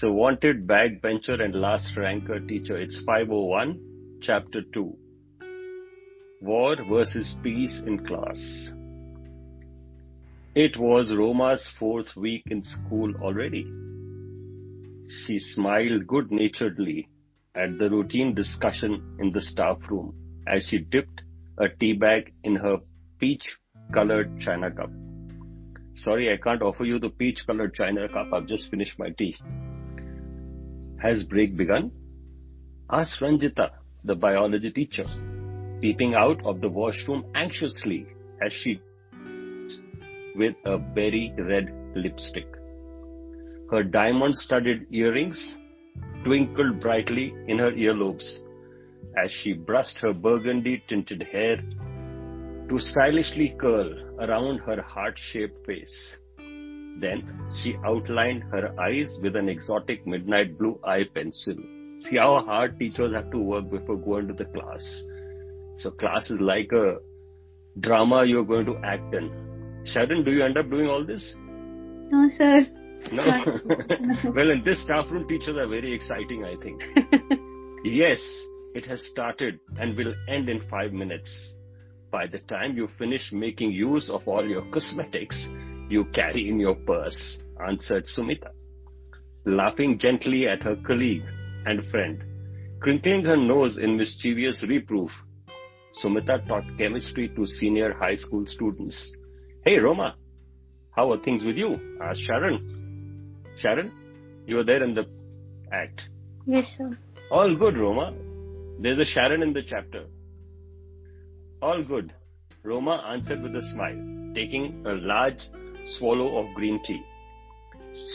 So wanted backbencher and last ranker teacher. It's 501, chapter 2. War versus peace in class. It was Roma's 4th week in school already. She smiled good-naturedly at the routine discussion in the staff room as she dipped a tea bag in her peach-colored china cup. Sorry, I can't offer you the peach-colored china cup. I've just finished my tea. Has break begun? Asked Ranjita, the biology teacher, peeping out of the washroom anxiously as she with a berry red lipstick. Her diamond-studded earrings twinkled brightly in her earlobes as she brushed her burgundy-tinted hair to stylishly curl around her heart-shaped face. Then she outlined her eyes with an exotic midnight blue eye pencil. See how hard teachers have to work before going to the class. So class is like a drama you're going to act in. Sharon, do you end up doing all this? No, sir. No? Well, in this staff room, teachers are very exciting, I think. Yes, it has started and will end in 5 minutes. By the time you finish making use of all your cosmetics you carry in your purse, answered Sumita, laughing gently at her colleague and friend. Crinkling her nose in mischievous reproof, Sumita taught chemistry to senior high school students. Hey, Roma, how are things with you? Asked Sharon. Sharon, you were there in the act. Yes, sir. All good, Roma. There's a Sharon in the chapter. All good, Roma answered with a smile, taking a large swallow of green tea.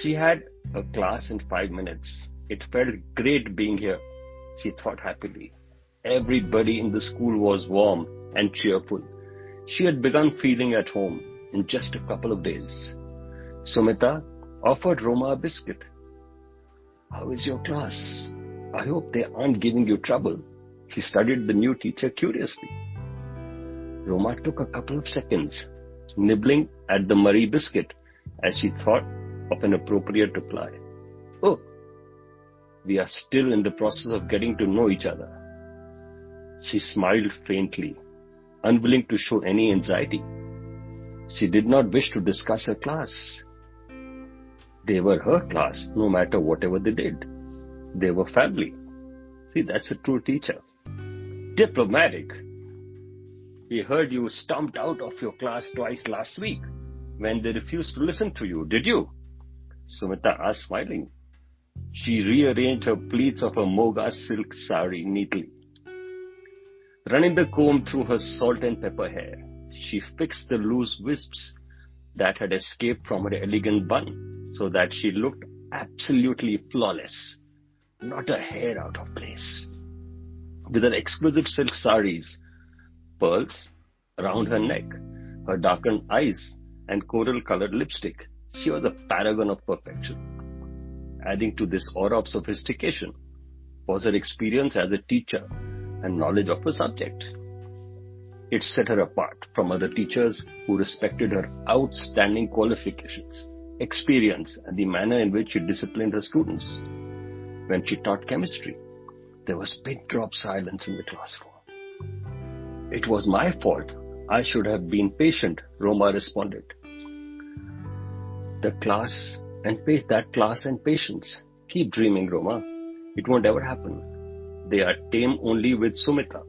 She had a class in 5 minutes. It felt great being here, she thought happily. Everybody in the school was warm and cheerful. She had begun feeling at home in just a couple of days. Sumita offered Roma a biscuit. How is your class? I hope they aren't giving you trouble. She studied the new teacher curiously. Roma took a couple of seconds, nibbling at the Marie biscuit as she thought of an appropriate reply. Oh, we are still in the process of getting to know each other. She smiled faintly, unwilling to show any anxiety. She did not wish to discuss her class. They were her class, no matter whatever they did. They were family. See, that's a true teacher. Diplomatic. We heard you stomped out of your class twice last week when they refused to listen to you, did you? Sumita asked, smiling. She rearranged her pleats of her moga silk sari neatly. Running the comb through her salt and pepper hair, she fixed the loose wisps that had escaped from her elegant bun so that she looked absolutely flawless, not a hair out of place. With her exquisite silk saris, pearls around her neck, her darkened eyes, and coral-colored lipstick, she was a paragon of perfection. Adding to this aura of sophistication was her experience as a teacher and knowledge of her subject. It set her apart from other teachers who respected her outstanding qualifications, experience, and the manner in which she disciplined her students. When she taught chemistry, there was pin-drop silence in the classroom. It was my fault. I should have been patient, Roma responded. That class and patience. Keep dreaming, Roma. It won't ever happen. They are tame only with Sumita,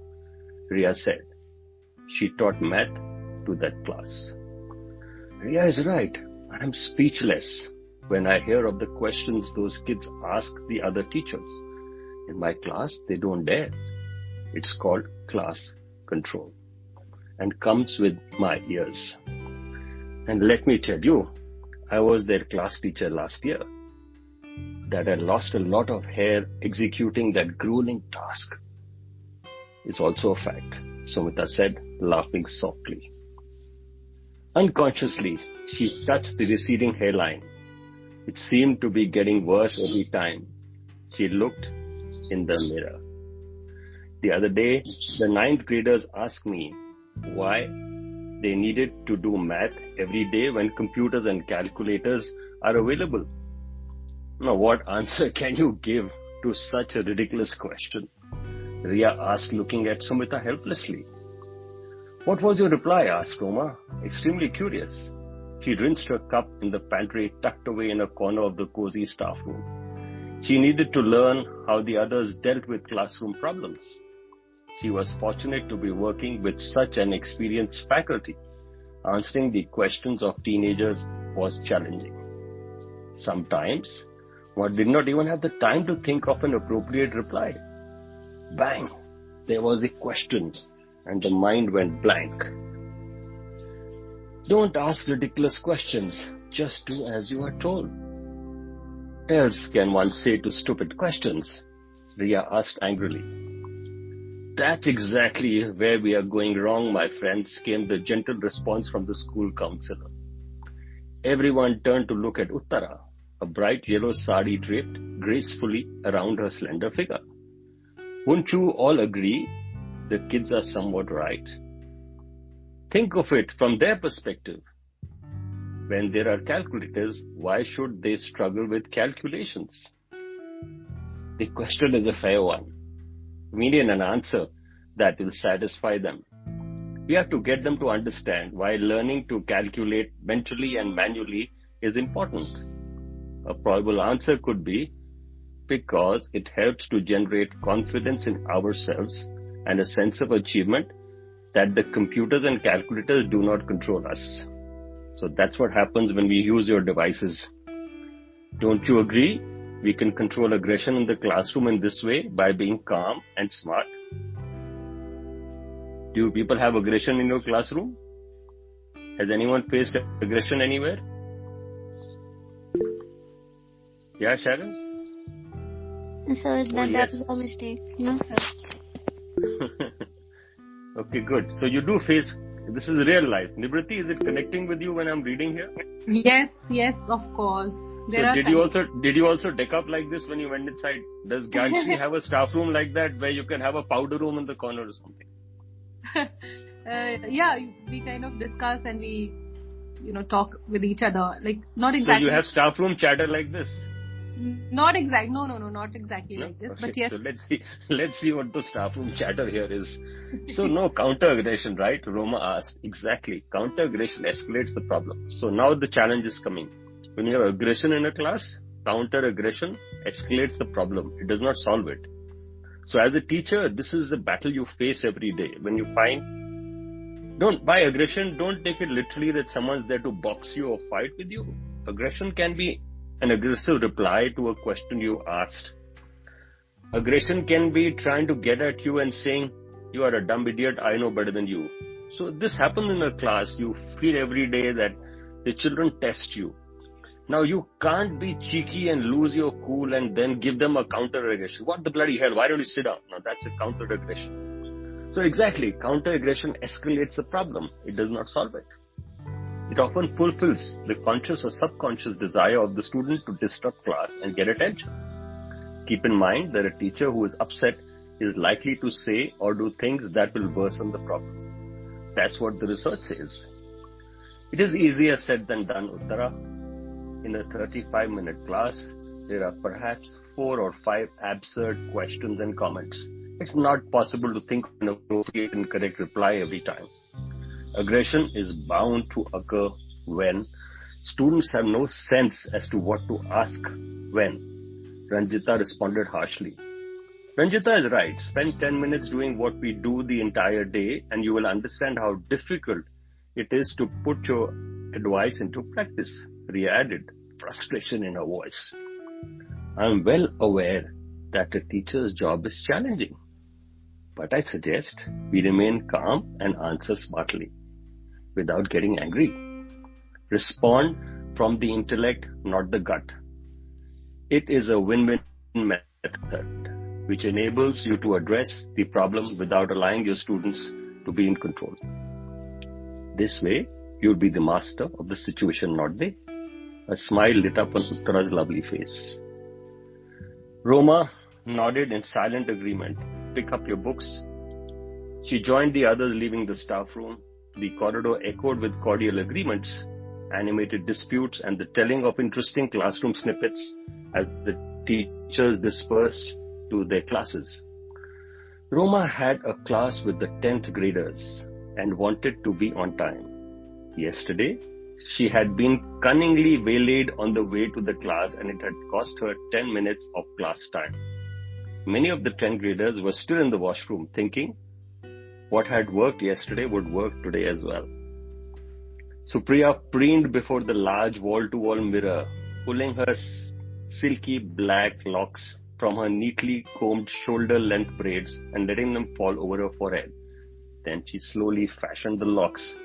Ria said. She taught math to that class. Ria is right. I'm speechless when I hear of the questions those kids ask the other teachers. In my class, they don't dare. It's called class control and comes with my ears. And let me tell you, I was their class teacher last year. That I lost a lot of hair executing that grueling task is also a fact, Sumita said, laughing softly. Unconsciously, she touched the receding hairline. It seemed to be getting worse every time she looked in the mirror. The other day, the 9th graders asked me why they needed to do math every day when computers and calculators are available. Now, what answer can you give to such a ridiculous question? Ria asked, looking at Sumita helplessly. What was your reply? Asked Roma, extremely curious. She rinsed her cup in the pantry tucked away in a corner of the cozy staff room. She needed to learn how the others dealt with classroom problems. She was fortunate to be working with such an experienced faculty. Answering the questions of teenagers was challenging. Sometimes one did not even have the time to think of an appropriate reply. Bang! There was a question, and the mind went blank. Don't ask ridiculous questions, just do as you are told. What else can one say to stupid questions? Ria asked angrily. That's exactly where we are going wrong, my friends, came the gentle response from the school counselor. Everyone turned to look at Uttara, a bright yellow sari draped gracefully around her slender figure. Wouldn't you all agree the kids are somewhat right? Think of it from their perspective. When there are calculators, why should they struggle with calculations? The question is a fair one. We need an answer that will satisfy them. We have to get them to understand why learning to calculate mentally and manually is important. A probable answer could be because it helps to generate confidence in ourselves and a sense of achievement that the computers and calculators do not control us. So that's what happens when we use your devices. Don't you agree? We can control aggression in the classroom in this way by being calm and smart. Do people have aggression in your classroom? Has anyone faced aggression anywhere? Yeah, Sharon? Sir, that yes. was a mistake. No, sir. Okay, good. So you do face, this is real life. Nibriti, is it connecting with you when I'm reading here? Yes, of course. Did you also deck up like this when you went inside? Does Gayatri have a staff room like that where you can have a powder room in the corner or something? Yeah, we kind of discuss and we, talk with each other. Like, not exactly. So you have staff room chatter like this? Not exactly. No, not exactly like this. Okay. But yes. So let's see what the staff room chatter here is. So no counter-aggression, right? Roma asked. Exactly. Counter-aggression escalates the problem. So now the challenge is coming. When you have aggression in a class, counter-aggression escalates the problem. It does not solve it. So as a teacher, this is the battle you face every day. When you find, by aggression, don't take it literally that someone's there to box you or fight with you. Aggression can be an aggressive reply to a question you asked. Aggression can be trying to get at you and saying, you are a dumb idiot, I know better than you. So this happens in a class. You feel every day that the children test you. Now you can't be cheeky and lose your cool and then give them a counter-aggression. What the bloody hell? Why don't you sit down? Now that's a counter-aggression. So exactly, counter-aggression escalates the problem. It does not solve it. It often fulfills the conscious or subconscious desire of the student to disrupt class and get attention. Keep in mind that a teacher who is upset is likely to say or do things that will worsen the problem. That's what the research says. It is easier said than done, Uttara. In a 35-minute class, there are perhaps 4 or 5 absurd questions and comments. It's not possible to think of an appropriate and correct reply every time. Aggression is bound to occur when students have no sense as to what to ask when. Ranjita responded harshly. Ranjita is right. Spend 10 minutes doing what we do the entire day and you will understand how difficult it is to put your advice into practice. Ria added, frustration in her voice. I am well aware that a teacher's job is challenging, but I suggest we remain calm and answer smartly without getting angry. Respond from the intellect, not the gut. It is a win-win method which enables you to address the problem without allowing your students to be in control. This way, you'll be the master of the situation, not they. A smile lit up on Uttara's lovely face. Roma nodded in silent agreement. Pick up your books. She joined the others leaving the staff room. The corridor echoed with cordial agreements. animated disputes, and the telling of interesting classroom snippets as the teachers dispersed to their classes. Roma had a class with the 10th graders and wanted to be on time. Yesterday, she had been cunningly waylaid on the way to the class, and it had cost her 10 minutes of class time. Many of the 10th graders were still in the washroom thinking what had worked yesterday would work today as well. Supriya preened before the large wall-to-wall mirror, pulling her silky black locks from her neatly combed shoulder-length braids and letting them fall over her forehead. Then she slowly fashioned the locks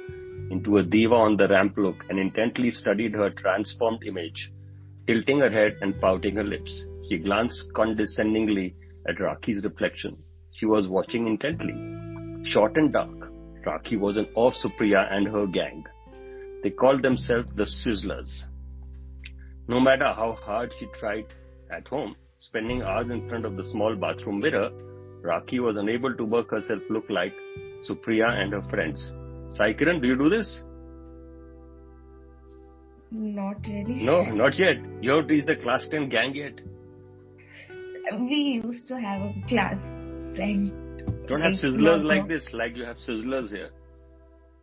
into a diva on the ramp look and intently studied her transformed image, tilting her head and pouting her lips. She glanced condescendingly at Rakhi's reflection. She was watching intently. Short and dark, Rakhi was in awe of Supriya and her gang. They called themselves the Sizzlers. No matter how hard she tried at home, spending hours in front of the small bathroom mirror, Rakhi was unable to make herself look like Supriya and her friends. Sai Kiran, do you do this? Not really. No, not yet. You haven't reached the class 10 gang yet. We used to have a class friend. Don't have sizzlers like this, like you have sizzlers here.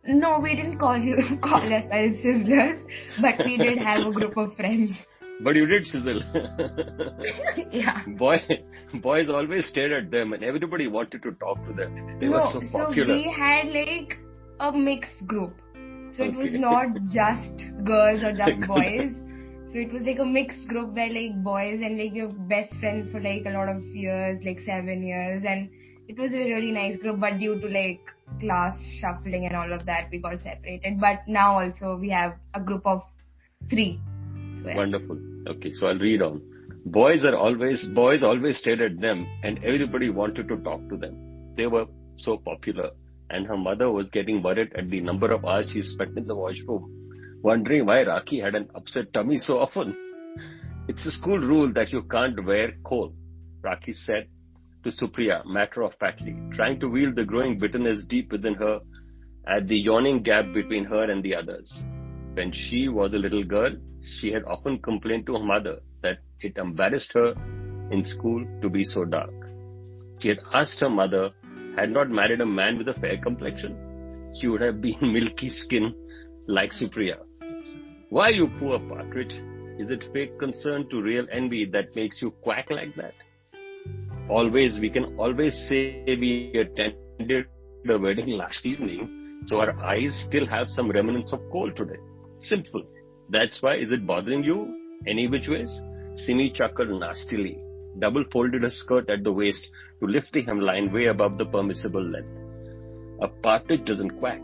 No, we didn't call us as sizzlers, but we did have a group of friends. But you did sizzle. Yeah. Boys always stared at them and everybody wanted to talk to them. They were so popular. So we had like a mixed group. So it was not just girls or just boys. So it was like a mixed group where like boys and like your best friends for like a lot of years, like 7 years, and it was a really nice group, but due to like class shuffling and all of that, we got separated. But now also we have a group of 3. So, yeah. Wonderful. Okay, so I'll read on. Boys always stared at them and everybody wanted to talk to them. They were so popular, and her mother was getting worried at the number of hours she spent in the washroom, wondering why Rakhi had an upset tummy so often. It's a school rule that you can't wear coal, Rakhi said to Supriya matter-of-factly, trying to wield the growing bitterness deep within her at the yawning gap between her and the others. When she was a little girl, she had often complained to her mother that it embarrassed her in school to be so dark. She had asked her mother, had not married a man with a fair complexion, she would have been milky skin like Supriya. Why, you poor partridge? Is it fake concern to real envy that makes you quack like that? We can always say we attended the wedding last evening, so our eyes still have some remnants of coal today. Simple. That's why. Is it bothering you any which ways? Simi chuckled nastily, double-folded her skirt at the waist to lift the hemline way above the permissible length. A partridge doesn't quack.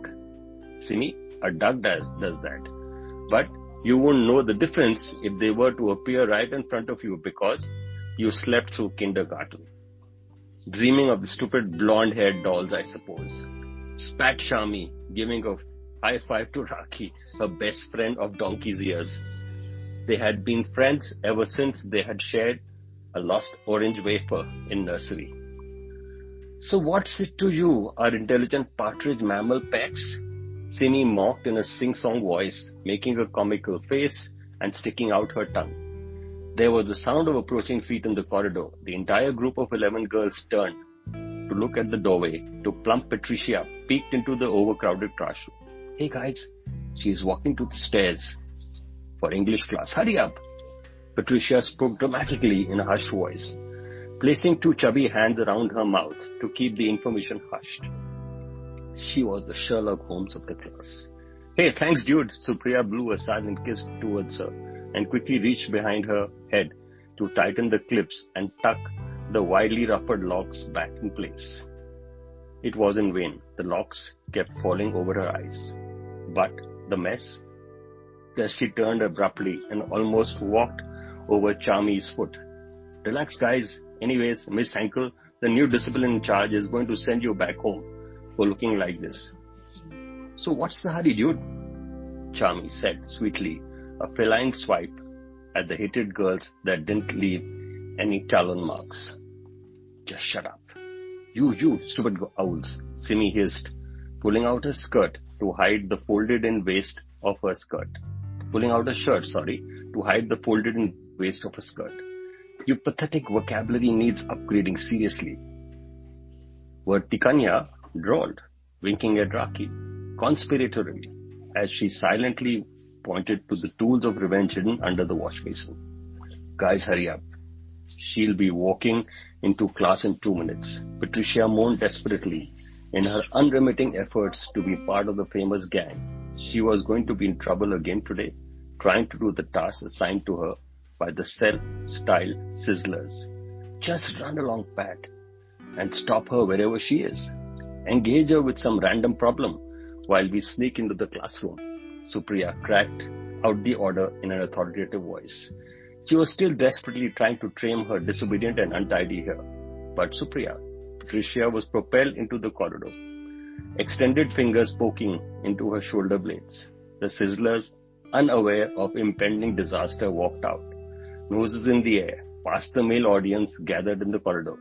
Simi, a duck does that. But you won't know the difference if they were to appear right in front of you because you slept through kindergarten. Dreaming of the stupid blonde-haired dolls, I suppose. Spat Shami, giving a high five to Rakhi, her best friend of donkey's years. They had been friends ever since they had shared a lost orange wafer in nursery. So what's it to you, our intelligent partridge mammal pets? Simi mocked in a sing-song voice, making a comical face and sticking out her tongue. There was the sound of approaching feet in the corridor. The entire group of 11 girls turned to look at the doorway. To plump Patricia peeked into the overcrowded classroom. Hey guys, she's walking to the stairs for English class. Hurry up! Patricia spoke dramatically in a hushed voice, placing 2 chubby hands around her mouth to keep the information hushed. She was the Sherlock Holmes of the class. Hey, thanks dude! Supriya blew a silent kiss towards her and quickly reached behind her head to tighten the clips and tuck the widely ruffled locks back in place. It was in vain. The locks kept falling over her eyes. But the mess, as she turned abruptly and almost walked over Charmy's foot. Relax guys. Anyways, Miss Henkel, the new discipline in charge, is going to send you back home for looking like this. So what's the hurry, dude? Charmy said sweetly, a feline swipe at the hated girls that didn't leave any talon marks. Just shut up. You stupid owls, Simi hissed, pulling out her skirt to hide the folded-in waist of her skirt. pulling out a shirt, to hide the folded-in waist of a skirt. Your pathetic vocabulary needs upgrading seriously. Vertikanya drawled, winking at Raki, conspiratorially, as she silently pointed to the tools of revenge hidden under the wash basin. Guys, hurry up. She'll be walking into class in 2 minutes. Patricia moaned desperately in her unremitting efforts to be part of the famous gang. She was going to be in trouble again today, trying to do the task assigned to her by the self-styled sizzlers. Just run along, Pat, and stop her wherever she is. Engage her with some random problem while we sneak into the classroom. Supriya cracked out the order in an authoritative voice. She was still desperately trying to tame her disobedient and untidy hair. But Patricia was propelled into the corridor, extended fingers poking into her shoulder blades. The sizzlers, unaware of impending disaster, walked out, noses in the air, past the male audience gathered in the corridor.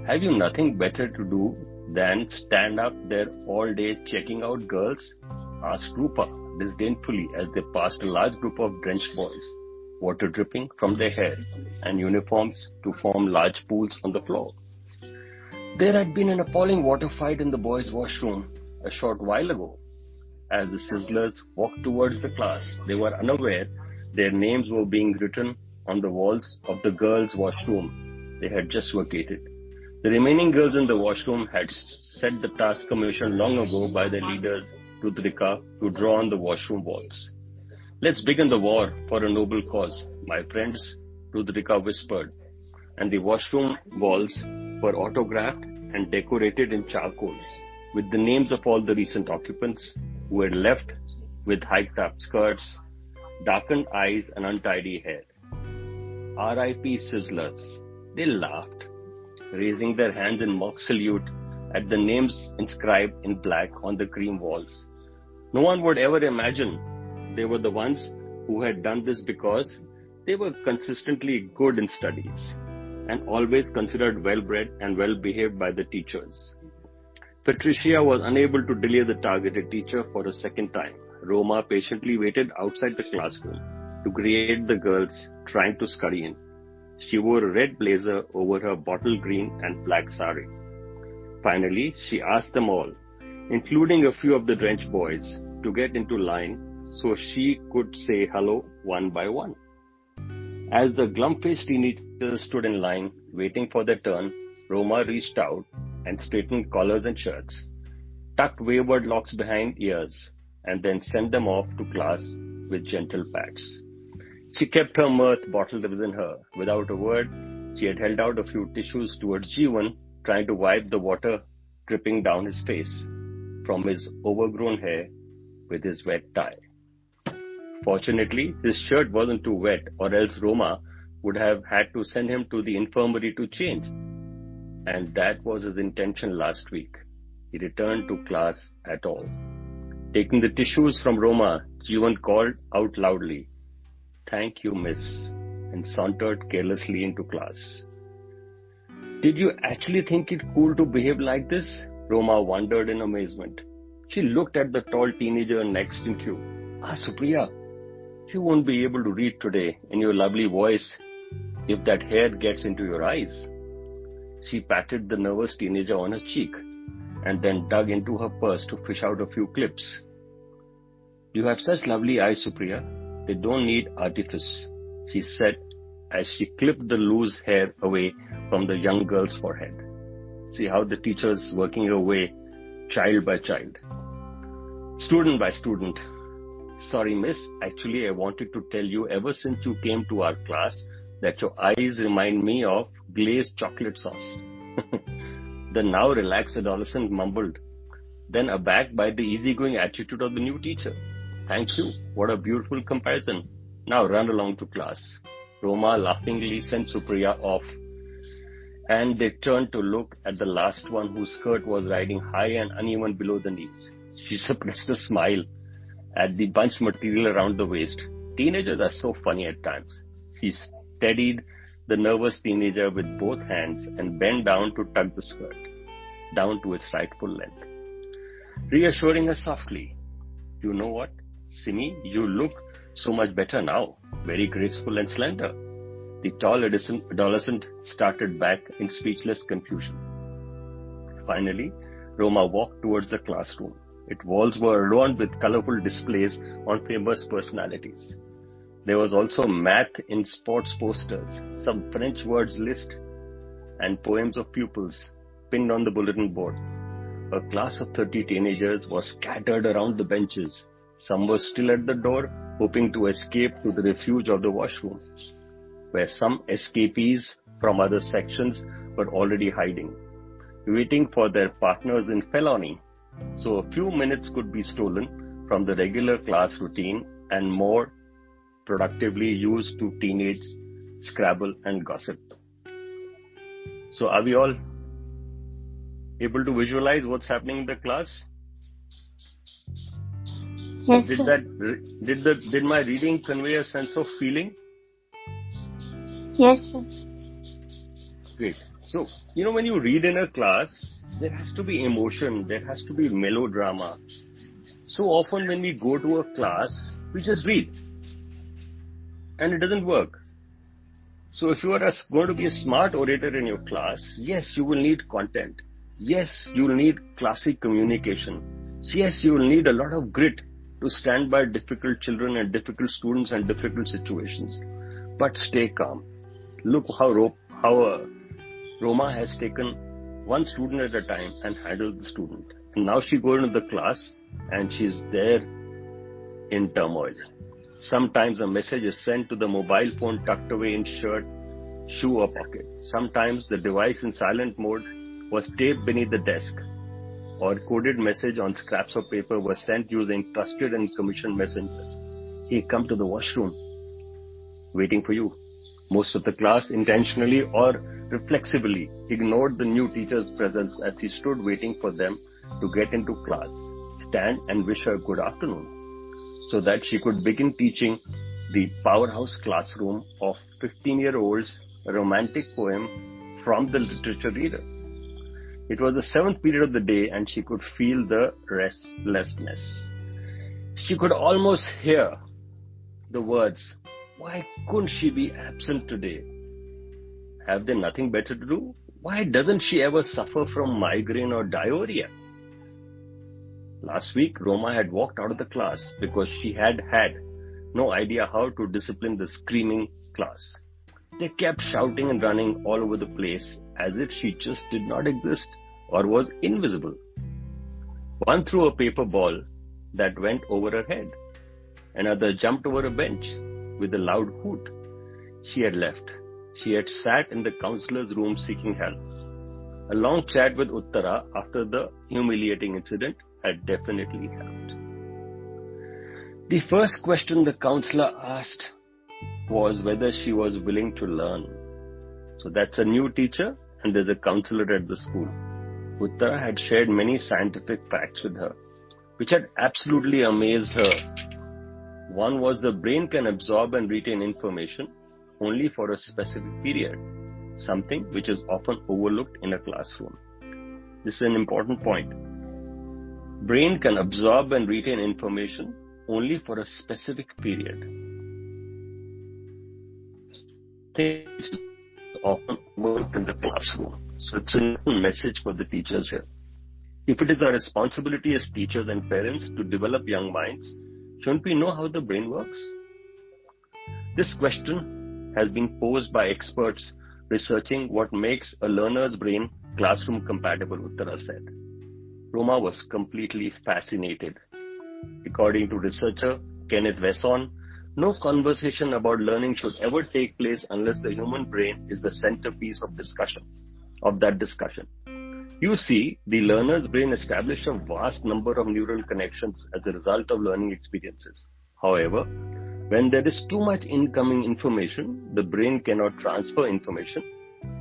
Have you nothing better to do than stand up there all day checking out girls? Asked Rupa disdainfully as they passed a large group of drenched boys, water dripping from their hair and uniforms to form large pools on the floor. There had been an appalling water fight in the boys' washroom a short while ago. As the sizzlers walked towards the class, they were unaware their names were being written on the walls of the girls' washroom they had just vacated. The remaining girls in the washroom had set the task commissioned long ago by their leaders, Rudrika, to draw on the washroom walls. Let's begin the war for a noble cause, my friends, Rudrika whispered, and the washroom walls were autographed and decorated in charcoal with the names of all the recent occupants who had left with hiked-up skirts, darkened eyes and untidy hair. R.I.P. Sizzlers. They laughed, raising their hands in mock salute at the names inscribed in black on the cream walls. No one would ever imagine they were the ones who had done this because they were consistently good in studies and always considered well-bred and well-behaved by the teachers. Patricia was unable to delay the targeted teacher for a second time. Roma patiently waited outside the classroom to greet the girls trying to scurry in. She wore a red blazer over her bottle green and black sari. Finally, she asked them all, including a few of the drenched boys, to get into line so she could say hello one by one. As the glum-faced teenagers stood in line, waiting for their turn, Roma reached out and straightened collars and shirts, tucked wayward locks behind ears, and then sent them off to class with gentle pats. She kept her mirth bottled within her. Without a word, she had held out a few tissues towards Jeevan, trying to wipe the water dripping down his face from his overgrown hair with his wet tie. Fortunately, his shirt wasn't too wet, or else Roma would have had to send him to the infirmary to change. And that was his intention last week. He returned to class at all. Taking the tissues from Roma, Jeevan called out loudly, "Thank you, miss," and sauntered carelessly into class. Did you actually think it cool to behave like this? Roma wondered in amazement. She looked at the tall teenager next in queue. Supriya, you won't be able to read today in your lovely voice if that hair gets into your eyes. She patted the nervous teenager on her cheek and then dug into her purse to fish out a few clips. You have such lovely eyes, Supriya. They don't need artifice, she said as she clipped the loose hair away from the young girl's forehead. See how the teacher's working her way, child by child, student by student. Sorry, miss. Actually, I wanted to tell you ever since you came to our class that your eyes remind me of glazed chocolate sauce. The now relaxed adolescent mumbled, then aback by the easygoing attitude of the new teacher. Thank you. What a beautiful comparison. Now run along to class. Roma laughingly sent Supriya off, and they turned to look at the last one whose skirt was riding high and uneven below the knees. She suppressed a smile at the bunched material around the waist. Teenagers are so funny at times. She steadied the nervous teenager with both hands and bent down to tug the skirt down to its rightful length, reassuring her softly, "You know what, Simi, you look So much better now, very graceful and slender. The tall adolescent started back in speechless confusion. Finally, Roma walked towards the classroom. Its walls were adorned with colorful displays on famous personalities. There was also math in sports posters, some French words list, and poems of pupils pinned on the bulletin board. A class of 30 teenagers was scattered around the benches. Some were still at the door, hoping to escape to the refuge of the washroom, where some escapees from other sections were already hiding, waiting for their partners in felony, so a few minutes could be stolen from the regular class routine and more productively used to teenage scrabble and gossip. So are we all able to visualize what's happening in the class? Yes, sir. Did my reading convey a sense of feeling? Yes, sir. Great. So, when you read in a class, there has to be emotion, there has to be melodrama. So often when we go to a class, we just read. And it doesn't work. So if you are going to be a smart orator in your class, yes, you will need content. Yes, you will need classic communication. Yes, you will need a lot of grit to stand by difficult children and difficult students and difficult situations. But stay calm. Look how Roma has taken one student at a time and handled the student. And now she goes into the class and she's there in turmoil. Sometimes a message is sent to the mobile phone tucked away in shirt, shoe or pocket. Sometimes the device in silent mode was taped beneath the desk, or coded message on scraps of paper was sent using trusted and commissioned messengers. He come to the washroom, waiting for you. Most of the class intentionally or reflexively ignored the new teacher's presence as he stood waiting for them to get into class, stand and wish her good afternoon, so that she could begin teaching the powerhouse classroom of 15-year-olds a romantic poem from the literature reader. It was the 7th period of the day and she could feel the restlessness. She could almost hear the words, "Why couldn't she be absent today? Have they nothing better to do? Why doesn't she ever suffer from migraine or diarrhea?" Last week, Roma had walked out of the class because she had no idea how to discipline the screaming class. They kept shouting and running all over the place as if she just did not exist or was invisible. One threw a paper ball that went over her head. Another jumped over a bench with a loud hoot. She had left. She had sat in the counselor's room seeking help. A long chat with Uttara after the humiliating incident had definitely helped. The first question the counselor asked was whether she was willing to learn. So that's a new teacher and there's a counselor at the school. Uttara had shared many scientific facts with her, which had absolutely amazed her. One was the brain can absorb and retain information only for a specific period, something which is often overlooked in a classroom. This is an important point. Brain can absorb and retain information only for a specific period. Things often overlooked in the classroom. So it's an important message for the teachers here. If it is our responsibility as teachers and parents to develop young minds, shouldn't we know how the brain works? This question has been posed by experts researching what makes a learner's brain classroom compatible, Uttara said. Roma was completely fascinated. According to researcher Kenneth Wesson, no conversation about learning should ever take place unless the human brain is the centerpiece of that discussion. You see, the learner's brain establishes a vast number of neural connections as a result of learning experiences. However, when there is too much incoming information, the brain cannot transfer information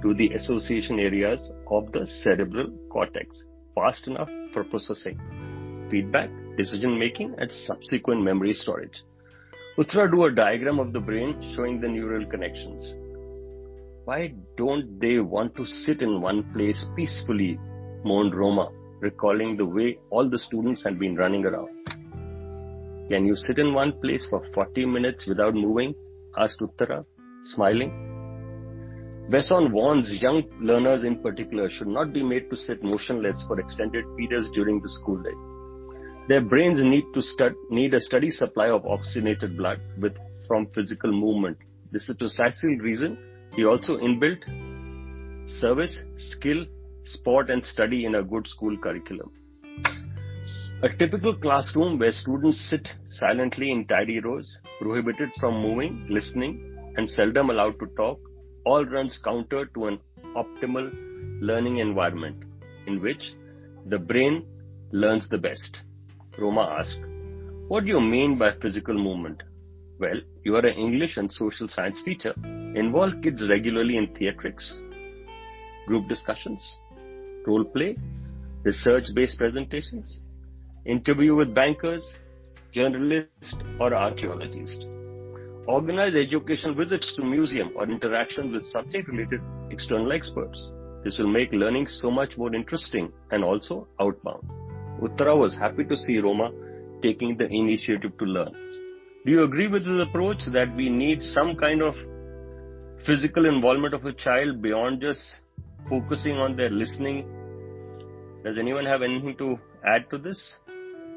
to the association areas of the cerebral cortex fast enough for processing, feedback, decision making, and subsequent memory storage. Uttara drew a diagram of the brain showing the neural connections. Why don't they want to sit in one place peacefully, moaned Roma, recalling the way all the students had been running around. Can you sit in one place for 40 minutes without moving? Asked Uttara, smiling. Besson warns young learners in particular should not be made to sit motionless for extended periods during the school day. Their brains need a steady supply of oxygenated blood from physical movement. This is precisely the reason he also inbuilt service, skill, sport and study in a good school curriculum. A typical classroom where students sit silently in tidy rows, prohibited from moving, listening, and seldom allowed to talk, all runs counter to an optimal learning environment in which the brain learns the best. Roma asked, "What do you mean by physical movement?" "Well, you are an English and social science teacher. Involve kids regularly in theatrics, group discussions, role play, research-based presentations, interview with bankers, journalists or archaeologists. Organize educational visits to museum or interactions with subject-related external experts. This will make learning so much more interesting and also outbound." Uttara was happy to see Roma taking the initiative to learn. Do you agree with this approach that we need some kind of physical involvement of a child beyond just focusing on their listening? Does anyone have anything to add to this?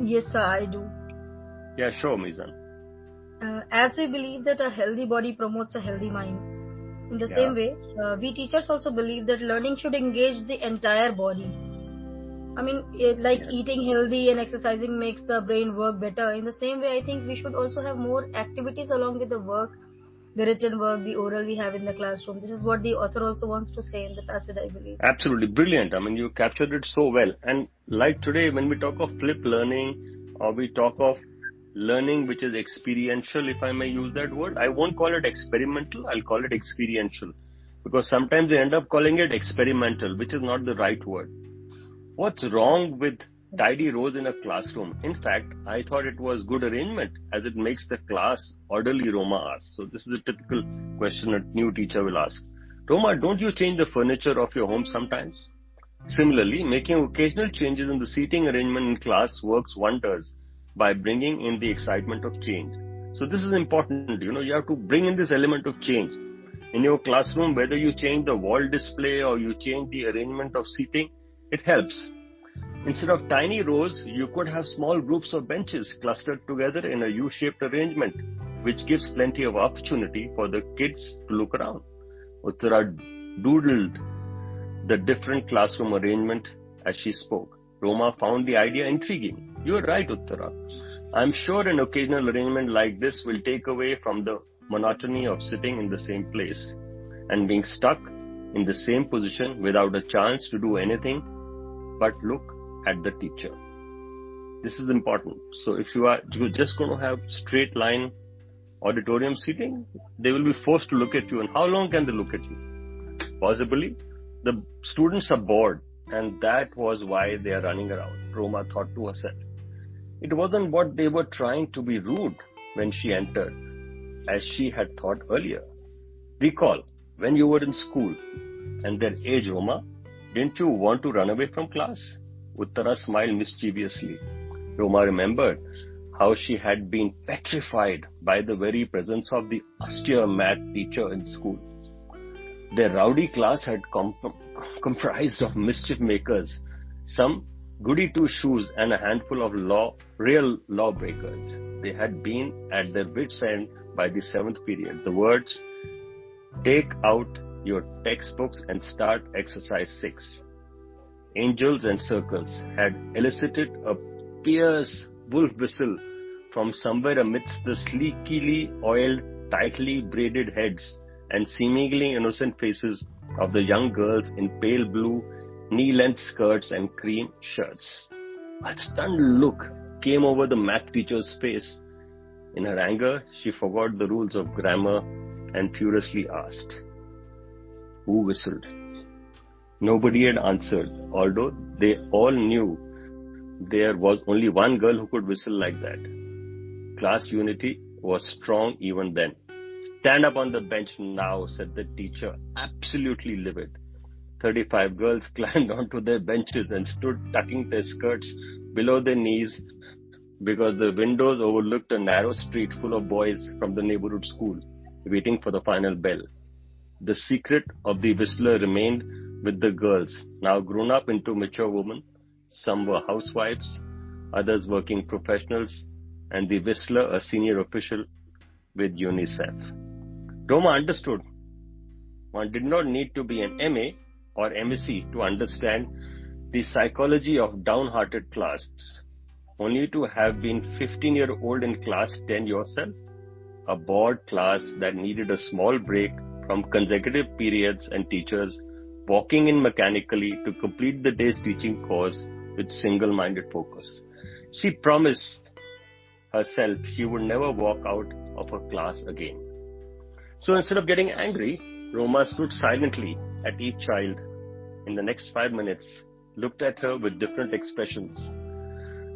Yes, sir, I do. Yeah, sure, Mizan. As we believe that a healthy body promotes a healthy mind, in the same way, we teachers also believe that learning should engage the entire body. I mean, eating healthy and exercising makes the brain work better. In the same way, I think we should also have more activities along with the work, the written work, the oral we have in the classroom. This is what the author also wants to say in the passage, I believe. Absolutely brilliant. I mean, you captured it so well. And like today, when we talk of flip learning or we talk of learning which is experiential, if I may use that word, I won't call it experimental, I'll call it experiential. Because sometimes they end up calling it experimental, which is not the right word. What's wrong with tidy rows in a classroom? In fact, I thought it was good arrangement as it makes the class orderly, Roma asked. So this is a typical question a new teacher will ask. Roma, don't you change the furniture of your home sometimes? Similarly, making occasional changes in the seating arrangement in class works wonders by bringing in the excitement of change. So this is important, you have to bring in this element of change. In your classroom, whether you change the wall display or you change the arrangement of seating, it helps. Instead of tiny rows, you could have small groups of benches clustered together in a U-shaped arrangement, which gives plenty of opportunity for the kids to look around. Uttara doodled the different classroom arrangement as she spoke. Roma found the idea intriguing. You are right, Uttara. I'm sure an occasional arrangement like this will take away from the monotony of sitting in the same place and being stuck in the same position without a chance to do anything but look at the teacher. This is important. So if you're just going to have straight line auditorium seating, they will be forced to look at you. And how long can they look at you? Possibly the students are bored, and that was why they are running around, Roma thought to herself. It wasn't what they were trying to be rude when she entered, as she had thought earlier. Recall, when you were in school and their age, Roma, didn't you want to run away from class? Uttara smiled mischievously. Roma remembered how she had been petrified by the very presence of the austere math teacher in school. Their rowdy class had comprised of mischief makers, some goody two-shoes and a handful of real lawbreakers. They had been at their wits' end by the 7th period. The words, "Take out your textbooks and start exercise 6. Angels and circles had elicited a fierce wolf whistle from somewhere amidst the sleekly oiled, tightly braided heads and seemingly innocent faces of the young girls in pale blue, knee-length skirts and cream shirts. A stunned look came over the math teacher's face. In her anger, she forgot the rules of grammar and furiously asked, "Who whistled?" Nobody had answered, although they all knew there was only one girl who could whistle like that. Class unity was strong even then. "Stand up on the bench now," said the teacher, absolutely livid. 35 girls climbed onto their benches and stood tucking their skirts below their knees because the windows overlooked a narrow street full of boys from the neighborhood school waiting for the final bell. The secret of the whistler remained with the girls, now grown up into mature women. Some were housewives, others working professionals, and the whistler a senior official with UNICEF. Roma understood one did not need to be an MA or MSc to understand the psychology of downhearted class, only to have been 15-year-old in class 10 yourself, a bored class that needed a small break from consecutive periods and teachers walking in mechanically to complete the day's teaching course with single-minded focus. She promised herself she would never walk out of her class again. So instead of getting angry, Roma stood silently at each child. In the next 5 minutes, looked at her with different expressions.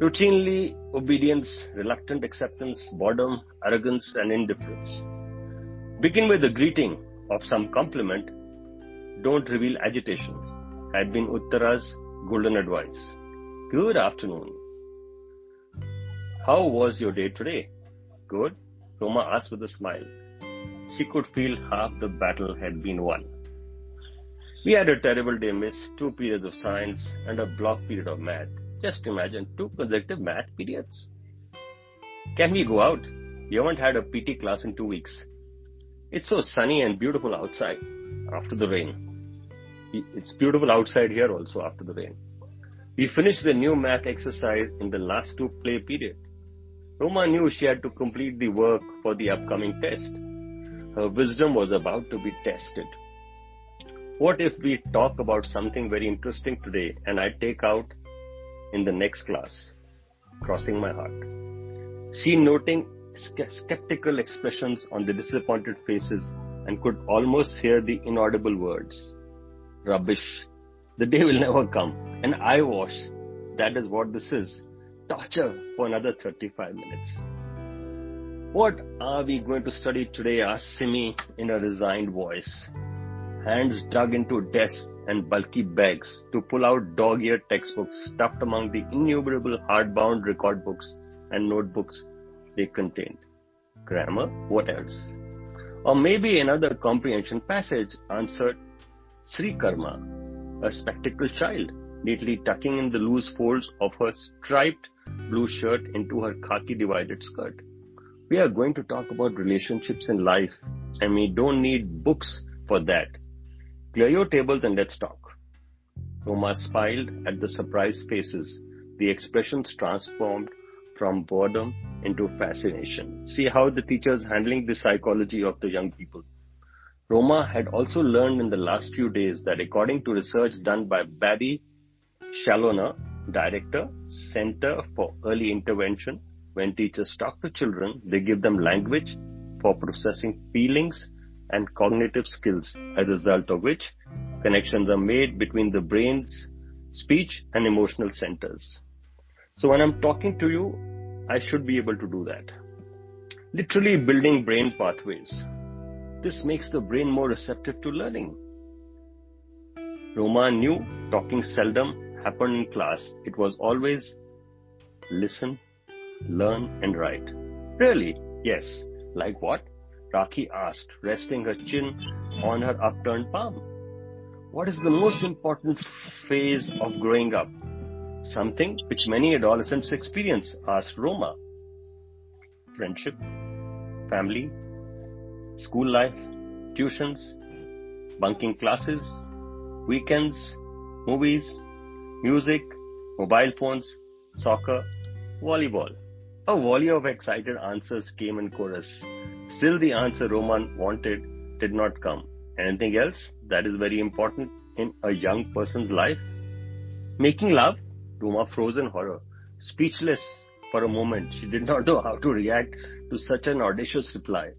Routinely, obedience, reluctant acceptance, boredom, arrogance, and indifference. Begin with a greeting of some compliment. Don't reveal agitation, had been Uttara's golden advice. Good afternoon. How was your day today? Good, Roma asked with a smile. She could feel half the battle had been won. We had a terrible day, miss. 2 periods of science and a block period of math. Just imagine 2 consecutive math periods. Can we go out? We haven't had a PT class in 2 weeks. It's so sunny and beautiful outside after the rain. It's beautiful outside here also after the rain. We finished the new math exercise in the last 2 play period. Roma knew she had to complete the work for the upcoming test. Her wisdom was about to be tested. What if we talk about something very interesting today and I take out in the next class? Crossing my heart. She noting skeptical expressions on the disappointed faces and could almost hear the inaudible words. Rubbish. The day will never come. An eyewash. That is what this is. Torture for another 35 minutes. What are we going to study today? asked Simi in a resigned voice. Hands dug into desks and bulky bags to pull out dog-eared textbooks stuffed among the innumerable hardbound record books and notebooks they contained. Grammar? What else? Or maybe another comprehension passage, answered Sri Karma, a spectacled child, neatly tucking in the loose folds of her striped blue shirt into her khaki divided skirt. We are going to talk about relationships in life, and we don't need books for that. Clear your tables and let's talk. Roma smiled at the surprised faces. The expressions transformed from boredom into fascination. See how the teacher's handling the psychology of the young people. Roma had also learned in the last few days that according to research done by Barry Shalona, Director, Center for Early Intervention, when teachers talk to children, they give them language for processing feelings and cognitive skills, as a result of which connections are made between the brain's speech and emotional centers. So when I'm talking to you, I should be able to do that. Literally building brain pathways. This makes the brain more receptive to learning. Roma knew talking seldom happened in class. It was always listen, learn and write. Really? Yes. Like what? Rakhi asked, resting her chin on her upturned palm. What is the most important phase of growing up? Something which many adolescents experience, asked Roma. Friendship, family, school life, tuitions, bunking classes, weekends, movies, music, mobile phones, soccer, volleyball. A volley of excited answers came in chorus. Still the answer Roman wanted did not come. Anything else that is very important in a young person's life? Making love? Roma froze in horror. Speechless for a moment, she did not know how to react to such an audacious reply.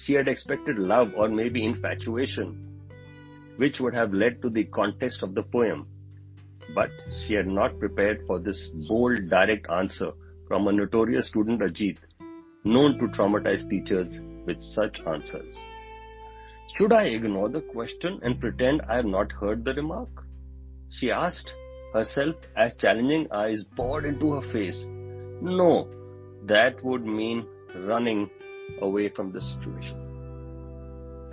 She had expected love or maybe infatuation, which would have led to the context of the poem. But she had not prepared for this bold, direct answer from a notorious student Ajit, known to traumatize teachers with such answers. Should I ignore the question and pretend I have not heard the remark? She asked herself as challenging eyes poured into her face. No, that would mean running away from the situation.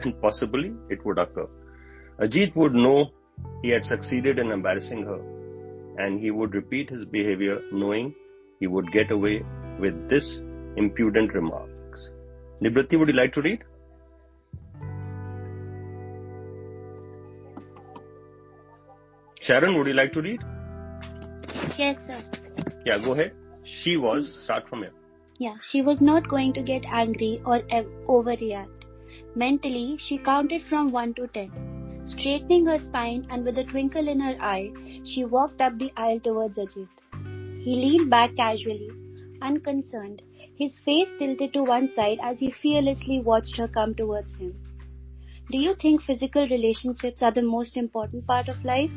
And possibly it would occur. Ajit would know he had succeeded in embarrassing her, and he would repeat his behavior knowing he would get away with this impudent remarks. Nibrati, would you like to read? Sharon, would you like to read? Yes, sir. Yeah, go ahead. Start from here. Yeah, she was not going to get angry or overreact. Mentally, she counted from 1 to 10. Straightening her spine and with a twinkle in her eye, she walked up the aisle towards Ajit. He leaned back casually, unconcerned, his face tilted to one side as he fearlessly watched her come towards him. Do you think physical relationships are the most important part of life?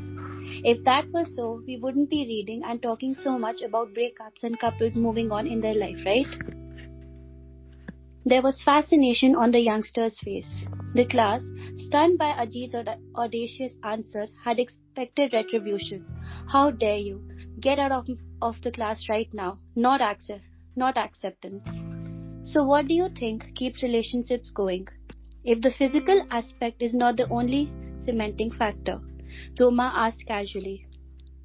If that was so, we wouldn't be reading and talking so much about breakups and couples moving on in their life, right? There was fascination on the youngster's face. The class, stunned by Ajit's audacious answer, had expected retribution. How dare you? Get out of the class right now. Not acceptance. So what do you think keeps relationships going? If the physical aspect is not the only cementing factor, Roma asked casually.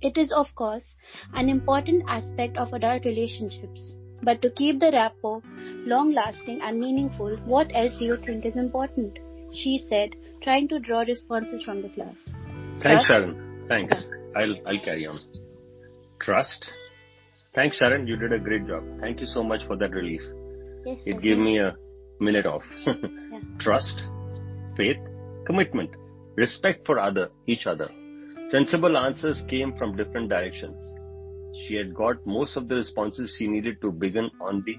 It is, of course, an important aspect of adult relationships. But to keep the rapport long-lasting and meaningful, what else do you think is important? She said, trying to draw responses from the class. Thanks, Sharon. Thanks. I'll carry on. Trust. Thanks, Sharon. You did a great job. Thank you so much for that relief. Yes, it gave me a minute off. Yeah. Trust, faith, commitment, respect for each other. Sensible answers came from different directions. She had got most of the responses she needed to begin on the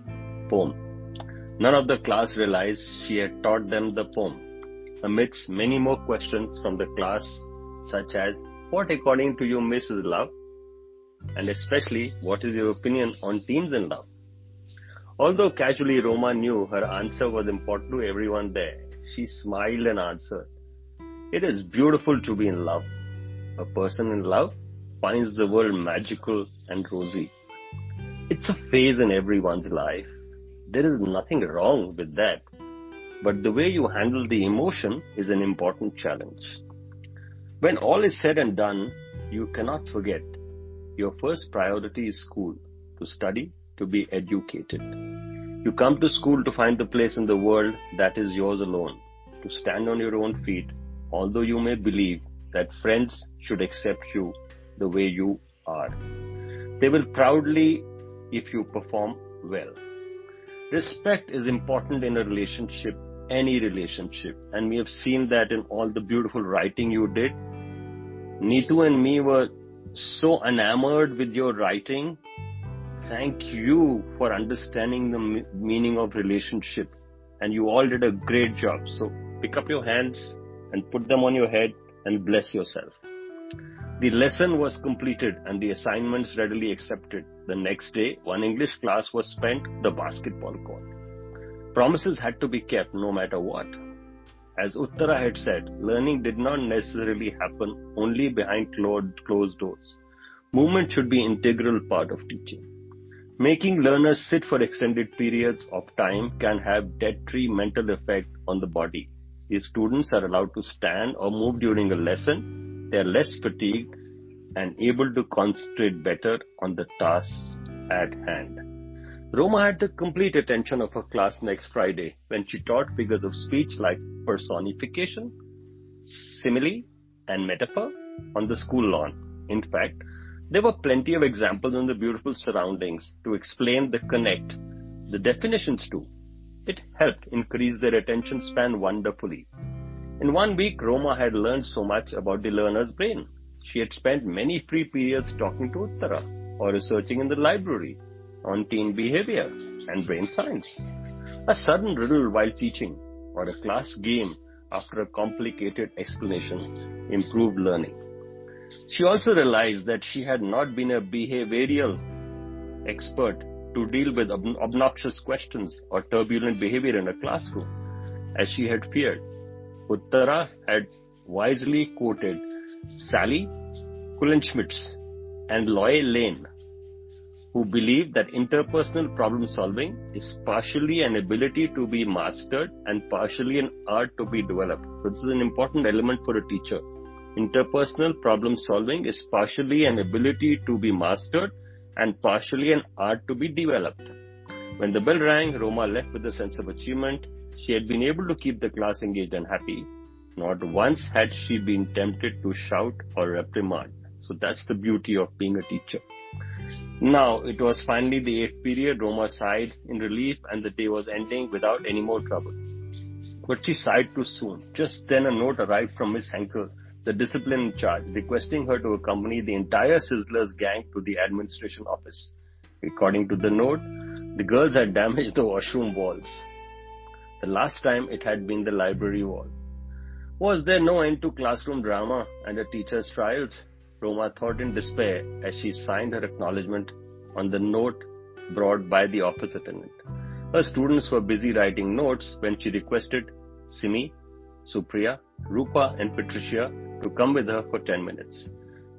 poem. None of the class realized she had taught them the poem. Amidst many more questions from the class, such as, what according to you miss is love? And especially, what is your opinion on teens in love? Although casually Roma knew her answer was important to everyone there, she smiled and answered, it is beautiful to be in love. A person in love finds the world magical and rosy. It's a phase in everyone's life. There is nothing wrong with that. But the way you handle the emotion is an important challenge. When all is said and done, you cannot forget your first priority is school, to study, to be educated. You come to school to find the place in the world that is yours alone, to stand on your own feet, although you may believe that friends should accept you the way you are. They will proudly if you perform well. Respect is important in a relationship, any relationship, and we have seen that in all the beautiful writing you did. Neetu and me were so enamored with your writing. Thank you for understanding the meaning of relationship, and you all did a great job. So pick up your hands and put them on your head and bless yourself. The lesson was completed and the assignments readily accepted. The next day, one English class was spent on the basketball court. Promises had to be kept no matter what. As Uttara had said, learning did not necessarily happen only behind closed doors. Movement should be an integral part of teaching. Making learners sit for extended periods of time can have detrimental mental effect on the body. If students are allowed to stand or move during a lesson, they are less fatigued and able to concentrate better on the tasks at hand. Roma had the complete attention of her class next Friday when she taught figures of speech like personification, simile, and metaphor on the school lawn. In fact, there were plenty of examples in the beautiful surroundings to explain the definitions too. It helped increase their attention span wonderfully. In 1 week, Roma had learned so much about the learner's brain. She had spent many free periods talking to Uttara or researching in the library on teen behavior and brain science. A sudden riddle while teaching or a class game after a complicated explanation improved learning. She also realized that she had not been a behavioral expert to deal with obnoxious questions or turbulent behavior in a classroom, as she had feared. Uttara had wisely quoted Sally Kulenschmidt's and Loy Lane, who believed that interpersonal problem solving is partially an ability to be mastered and partially an art to be developed. So this is an important element for a teacher. Interpersonal problem solving is partially an ability to be mastered and partially an art to be developed. When the bell rang, Roma left with a sense of achievement. She had been able to keep the class engaged and happy. Not once had she been tempted to shout or reprimand. So that's the beauty of being a teacher. Now, it was finally the 8th period. Roma sighed in relief and the day was ending without any more trouble. But she sighed too soon. Just then a note arrived from Miss Henkel, the discipline in charge, requesting her to accompany the entire Sizzlers gang to the administration office. According to the note, the girls had damaged the washroom walls. The last time it had been the library wall. Was there no end to classroom drama and the teacher's trials? Roma thought in despair as she signed her acknowledgement on the note brought by the office attendant. Her students were busy writing notes when she requested Simi, Supriya, Rupa and Patricia to come with her for 10 minutes.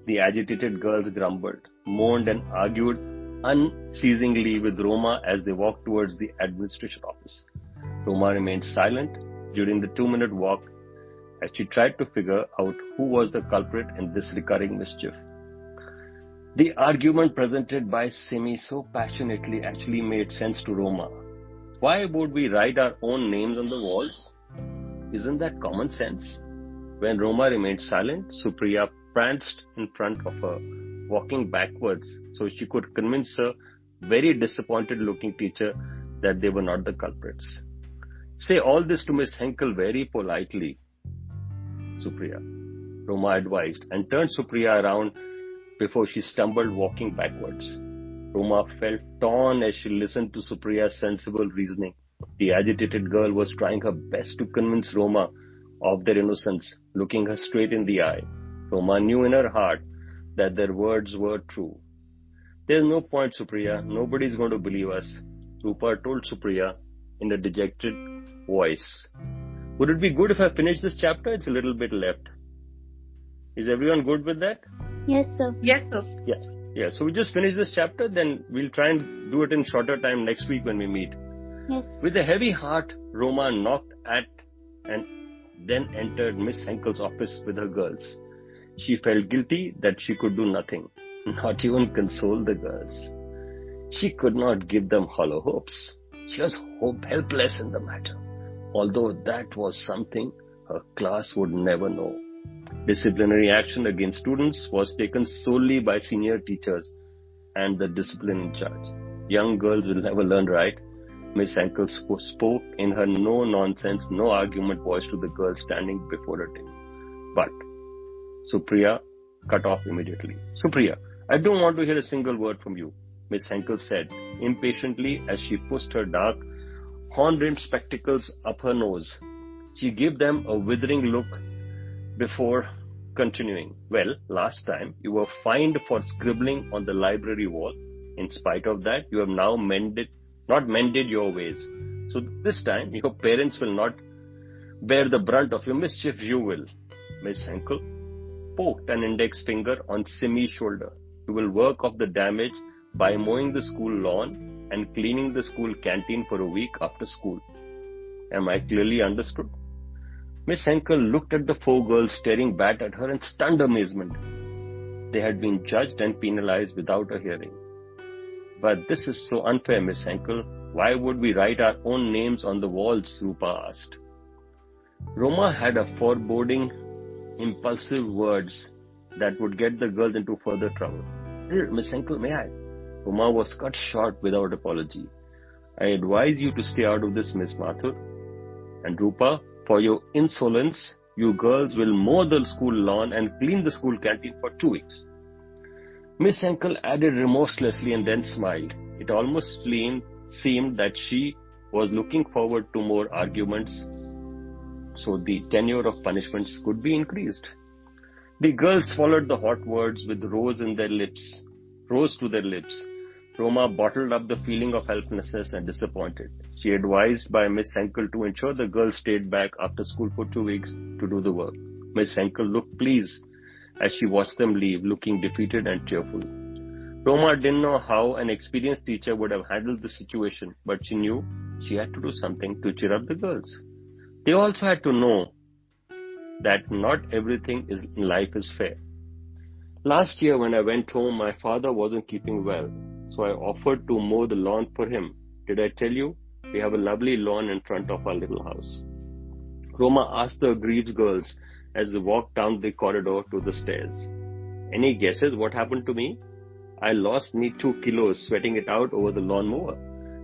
The agitated girls grumbled, moaned and argued unceasingly with Roma as they walked towards the administration office. Roma remained silent during the 2-minute walk as she tried to figure out who was the culprit in this recurring mischief. The argument presented by Simi so passionately actually made sense to Roma. Why would we write our own names on the walls? Isn't that common sense? When Roma remained silent, Supriya pranced in front of her, walking backwards so she could convince her very disappointed looking teacher that they were not the culprits. Say all this to Miss Henkel very politely, Supriya, Roma advised, and turned Supriya around before she stumbled walking backwards. Roma felt torn as she listened to Supriya's sensible reasoning. The agitated girl was trying her best to convince Roma of their innocence, looking her straight in the eye. Roma knew in her heart that their words were true. There's no point, Supriya. Nobody's going to believe us, Rupa told Supriya in a dejected voice. Would it be good if I finish this chapter? It's a little bit left. Is everyone good with that? Yes, sir. Yes, sir. Yeah. So we just finish this chapter, then we'll try and do it in shorter time next week when we meet. Yes. With a heavy heart, Roma knocked at and then entered Miss Henkel's office with her girls. She felt guilty that she could do nothing, not even console the girls. She could not give them hollow hopes. She was helpless in the matter, although that was something her class would never know. Disciplinary action against students was taken solely by senior teachers and the discipline in charge. Young girls will never learn right. Miss Henkel spoke in her no-nonsense, no-argument voice to the girls standing before her table. But Supriya cut off immediately. Supriya, I don't want to hear a single word from you, Miss Henkel said impatiently as she pushed her dark, horn-rimmed spectacles up her nose. She gave them a withering look before continuing. Well, last time you were fined for scribbling on the library wall. In spite of that, you have now not mended your ways. So this time, your parents will not bear the brunt of your mischief, you will. Miss Henkel poked an index finger on Simi's shoulder. You will work off the damage by mowing the school lawn and cleaning the school canteen for a week after school. Am I clearly understood? Miss Henkel looked at the 4 girls staring back at her in stunned amazement. They had been judged and penalized without a hearing. But this is so unfair, Miss Henkel. Why would we write our own names on the walls? Rupa asked. Roma had a foreboding, impulsive words that would get the girls into further trouble. Miss Henkel, may I? Roma was cut short without apology. I advise you to stay out of this, Miss Mathur. And Rupa, for your insolence, you girls will mow the school lawn and clean the school canteen for 2 weeks. Miss Henkel added remorselessly and then smiled. It almost seemed that she was looking forward to more arguments, so the tenure of punishments could be increased. The girls swallowed the hot words with rose to their lips. Roma bottled up the feeling of helplessness and disappointed. She advised by Miss Henkel to ensure the girls stayed back after school for 2 weeks to do the work. Miss Henkel looked pleased as she watched them leave, looking defeated and tearful. Roma didn't know how an experienced teacher would have handled the situation, but she knew she had to do something to cheer up the girls. They also had to know that not everything in life is fair. Last year when I went home, my father wasn't keeping well, so I offered to mow the lawn for him. Did I tell you? We have a lovely lawn in front of our little house. Roma asked the aggrieved girls as they walked down the corridor to the stairs. Any guesses what happened to me? I lost me 2 kilos sweating it out over the lawnmower.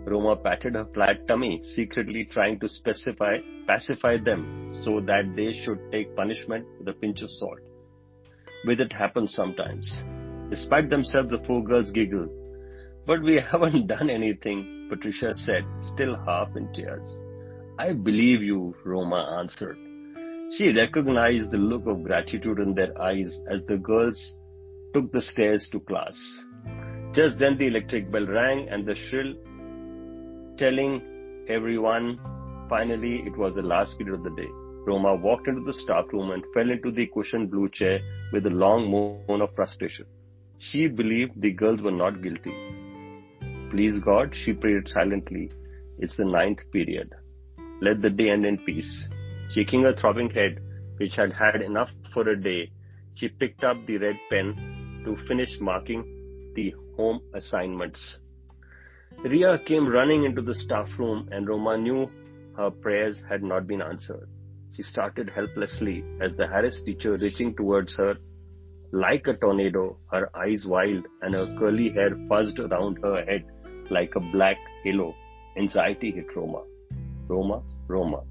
Roma patted her flat tummy, secretly trying to pacify them so that they should take punishment with a pinch of salt. With it happens sometimes. Despite themselves, the 4 girls giggled. But we haven't done anything, Patricia said, still half in tears. I believe you, Roma answered. She recognized the look of gratitude in their eyes as the girls took the stairs to class. Just then the electric bell rang and the shrill telling everyone finally it was the last period of the day. Roma walked into the staff room and fell into the cushioned blue chair with a long moan of frustration. She believed the girls were not guilty. Please God, she prayed silently. It's the 9th period. Let the day end in peace. Shaking her throbbing head, which had had enough for a day, she picked up the red pen to finish marking the home assignments. Ria came running into the staff room and Roma knew her prayers had not been answered. She started helplessly as the harassed teacher reaching towards her like a tornado, her eyes wild and her curly hair fuzzed around her head like a black halo. Anxiety hit Roma. Roma.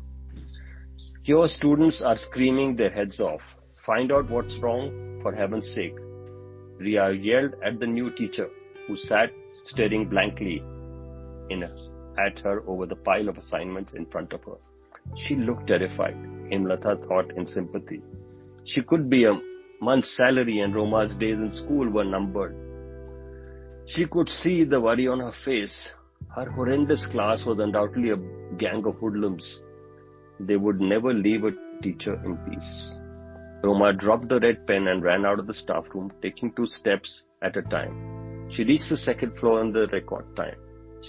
Your students are screaming their heads off. Find out what's wrong, for heaven's sake. Ria yelled at the new teacher, who sat staring blankly at her over the pile of assignments in front of her. She looked terrified, Hemlata thought in sympathy. She could be a month's salary and Roma's days in school were numbered. She could see the worry on her face. Her horrendous class was undoubtedly a gang of hoodlums. They would never leave a teacher in peace. Roma dropped the red pen and ran out of the staff room, taking 2 steps at a time. She reached the 2nd floor in the record time.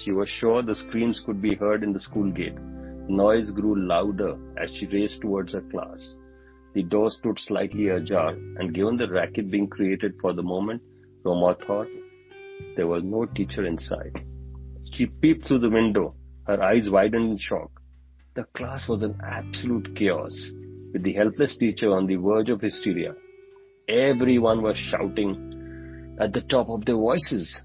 She was sure the screams could be heard in the school gate. The noise grew louder as she raced towards her class. The door stood slightly ajar, and given the racket being created for the moment, Roma thought there was no teacher inside. She peeped through the window, her eyes widened in shock. The class was an absolute chaos, with the helpless teacher on the verge of hysteria. Everyone was shouting at the top of their voices.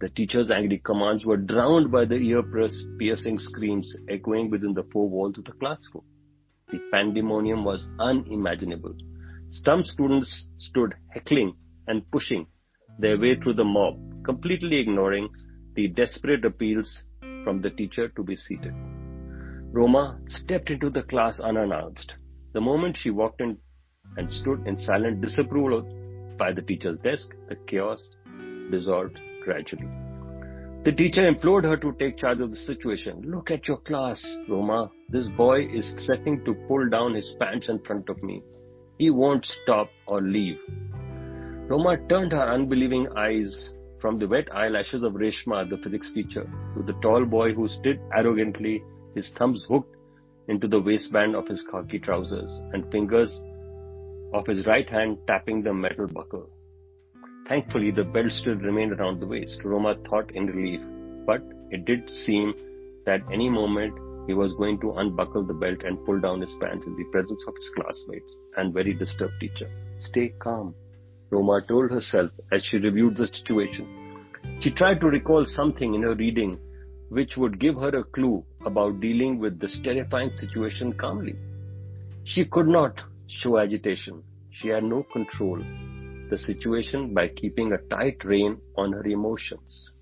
The teacher's angry commands were drowned by the ear-piercing screams echoing within the 4 walls of the classroom. The pandemonium was unimaginable. Some students stood heckling and pushing their way through the mob, completely ignoring the desperate appeals from the teacher to be seated. Roma stepped into the class unannounced. The moment she walked in and stood in silent disapproval by the teacher's desk, the chaos dissolved gradually. The teacher implored her to take charge of the situation. Look at your class, Roma. This boy is threatening to pull down his pants in front of me. He won't stop or leave. Roma turned her unbelieving eyes from the wet eyelashes of Reshma, the physics teacher, to the tall boy who stood arrogantly, his thumbs hooked into the waistband of his khaki trousers and fingers of his right hand tapping the metal buckle. Thankfully, the belt still remained around the waist, Roma thought in relief, but it did seem that any moment he was going to unbuckle the belt and pull down his pants in the presence of his classmates and very disturbed teacher. Stay calm, Roma told herself as she reviewed the situation. She tried to recall something in her reading which would give her a clue about dealing with this terrifying situation calmly. She could not show agitation. She had no control the situation by keeping a tight rein on her emotions.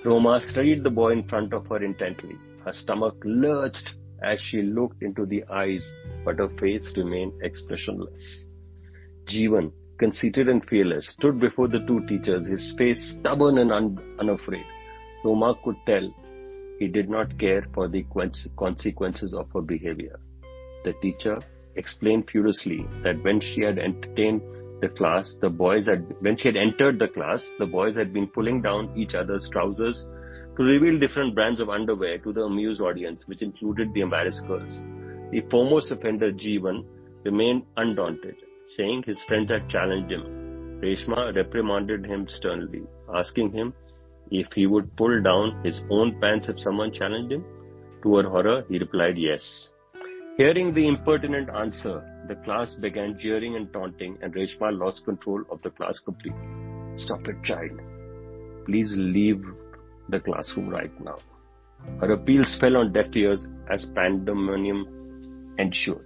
Roma studied the boy in front of her intently. Her stomach lurched as she looked into the eyes, but her face remained expressionless. Jeevan, conceited and fearless, stood before the 2 teachers, his face stubborn and unafraid. Roma could tell he did not care for the consequences of her behavior. The teacher explained furiously that when she had entertained the class, when she had entered the class, the boys had been pulling down each other's trousers to reveal different brands of underwear to the amused audience, which included the embarrassed girls. The foremost offender, Jeevan, remained undaunted, saying his friends had challenged him. Reshma reprimanded him sternly, asking him if he would pull down his own pants if someone challenged him. To her horror, he replied yes. Hearing the impertinent answer, the class began jeering and taunting, and Reshma lost control of the class completely. Stop it, child. Please leave the classroom right now. Her appeals fell on deaf ears as pandemonium ensued.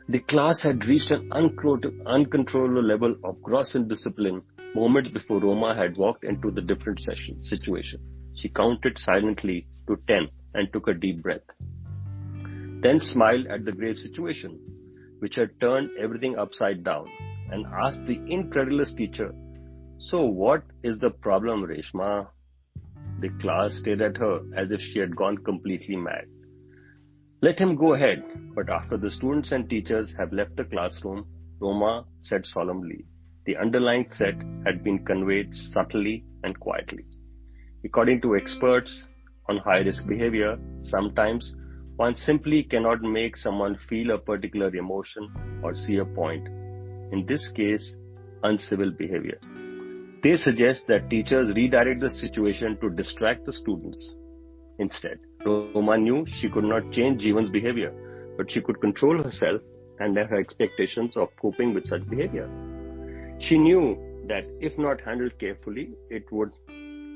The class had reached an uncontrollable level of gross indiscipline moments before Roma had walked into the different situation. She counted silently to 10 and took a deep breath. Then smiled at the grave situation, which had turned everything upside down, and asked the incredulous teacher, "So what is the problem, Reshma?" The class stared at her as if she had gone completely mad. "Let him go ahead, but after the students and teachers have left the classroom," Roma said solemnly, the underlying threat had been conveyed subtly and quietly. According to experts on high-risk behavior, sometimes one simply cannot make someone feel a particular emotion or see a point. In this case, uncivil behavior. They suggest that teachers redirect the situation to distract the students. Instead, Roma knew she could not change Jeevan's behavior, but she could control herself and her expectations of coping with such behavior. She knew that if not handled carefully, it would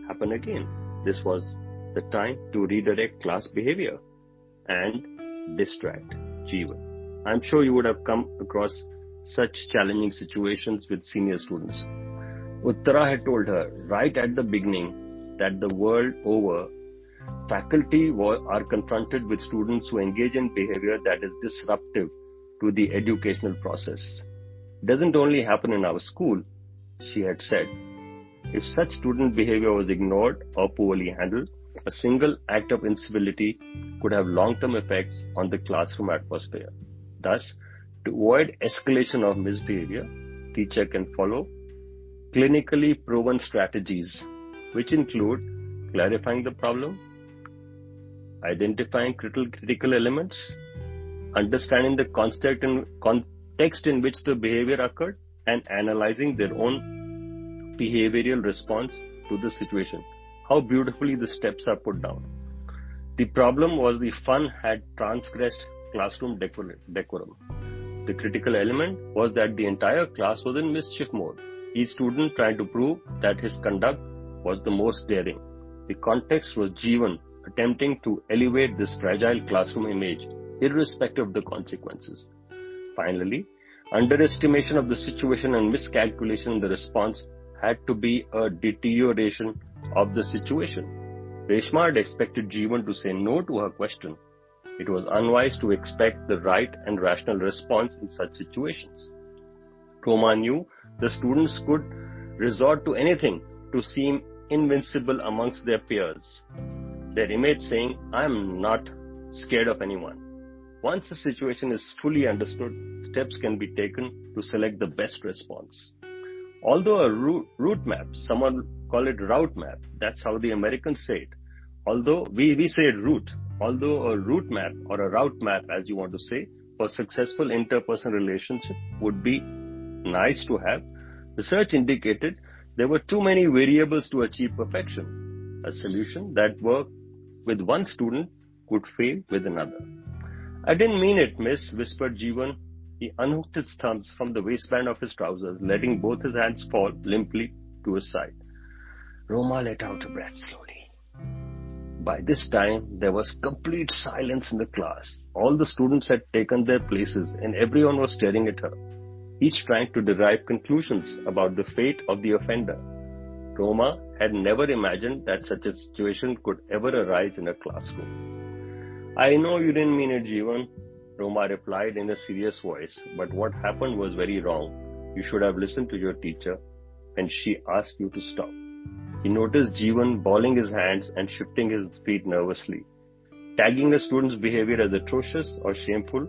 happen again. This was the time to redirect class behavior and distract Jeevan. I'm sure you would have come across such challenging situations with senior students. Uttara had told her right at the beginning that the world over, faculty are confronted with students who engage in behavior that is disruptive to the educational process. It doesn't only happen in our school, she had said. If such student behavior was ignored or poorly handled, a single act of incivility could have long-term effects on the classroom atmosphere. Thus, to avoid escalation of misbehavior, teacher can follow clinically proven strategies, which include clarifying the problem, identifying critical elements, understanding the context in which the behavior occurred, and analyzing their own behavioral response to the situation. How beautifully the steps are put down. The problem was the fun had transgressed classroom decorum. The critical element was that the entire class was in mischief mode, each student trying to prove that his conduct was the most daring. The context was Jeevan attempting to elevate this fragile classroom image, irrespective of the consequences. Finally, underestimation of the situation and miscalculation in the response had to be a deterioration of the situation. Reshma had expected Jeevan to say no to her question. It was unwise to expect the right and rational response in such situations. Roma knew the students could resort to anything to seem invincible amongst their peers. Their image saying, "I'm not scared of anyone." Once the situation is fully understood, steps can be taken to select the best response. Although a route map, someone call it route map, that's how the Americans say it. Although we say route, although a route map or a route map, as you want to say, for successful interpersonal relationship would be nice to have, research indicated there were too many variables to achieve perfection. A solution that worked with one student could fail with another. "I didn't mean it, miss," whispered Jeevan. He unhooked his thumbs from the waistband of his trousers, letting both his hands fall limply to his side. Roma let out a breath slowly. By this time, there was complete silence in the class. All the students had taken their places and everyone was staring at her, each trying to derive conclusions about the fate of the offender. Roma had never imagined that such a situation could ever arise in a classroom. "I know you didn't mean it, Jeevan," Roma replied in a serious voice, "but what happened was very wrong. You should have listened to your teacher when she asked you to stop." He noticed Jeevan balling his hands and shifting his feet nervously. Tagging a student's behavior as atrocious or shameful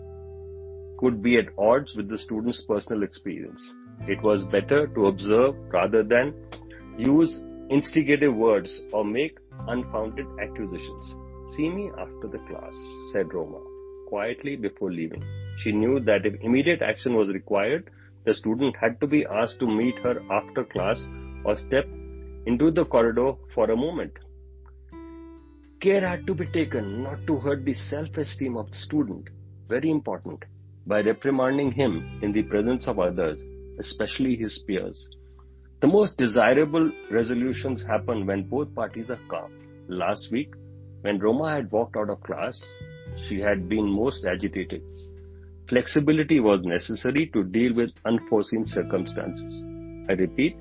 could be at odds with the student's personal experience. It was better to observe rather than use instigative words or make unfounded accusations. "See me after the class," said Roma, quietly before leaving. She knew that if immediate action was required, the student had to be asked to meet her after class or step into the corridor for a moment. Care had to be taken not to hurt the self-esteem of the student, very important, by reprimanding him in the presence of others, especially his peers. The most desirable resolutions happen when both parties are calm. Last week, when Roma had walked out of class, she had been most agitated. Flexibility was necessary to deal with unforeseen circumstances. I repeat,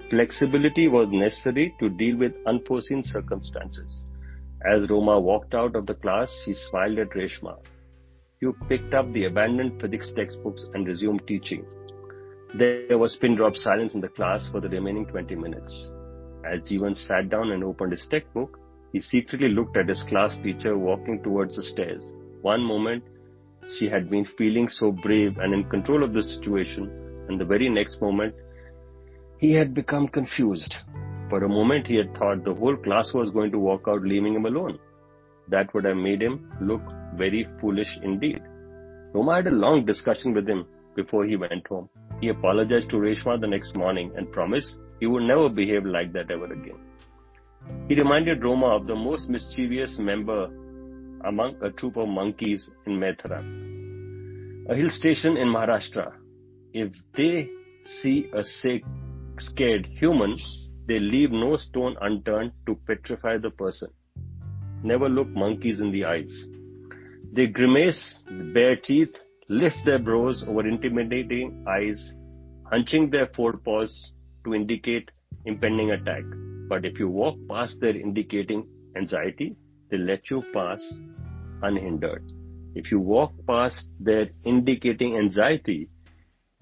flexibility was necessary to deal with unforeseen circumstances. As Roma walked out of the class, she smiled at Reshma. You picked up the abandoned physics textbooks and resumed teaching. There was pin-drop silence in the class for the remaining 20 minutes. As Jeevan sat down and opened his textbook, he secretly looked at his class teacher walking towards the stairs. One moment, she had been feeling so brave and in control of the situation, and the very next moment, he had become confused. For a moment, he had thought the whole class was going to walk out, leaving him alone. That would have made him look very foolish indeed. Roma had a long discussion with him before he went home. He apologized to Reshma the next morning and promised he would never behave like that ever again. He reminded Roma of the most mischievous member among a troop of monkeys in Maithran, a hill station in Maharashtra. If they see a scared human, they leave no stone unturned to petrify the person. Never look monkeys in the eyes. They grimace, bare teeth, lift their brows over intimidating eyes, hunching their forepaws to indicate impending attack. But if you walk past their indicating anxiety, they let you pass unhindered. If you walk past their indicating anxiety,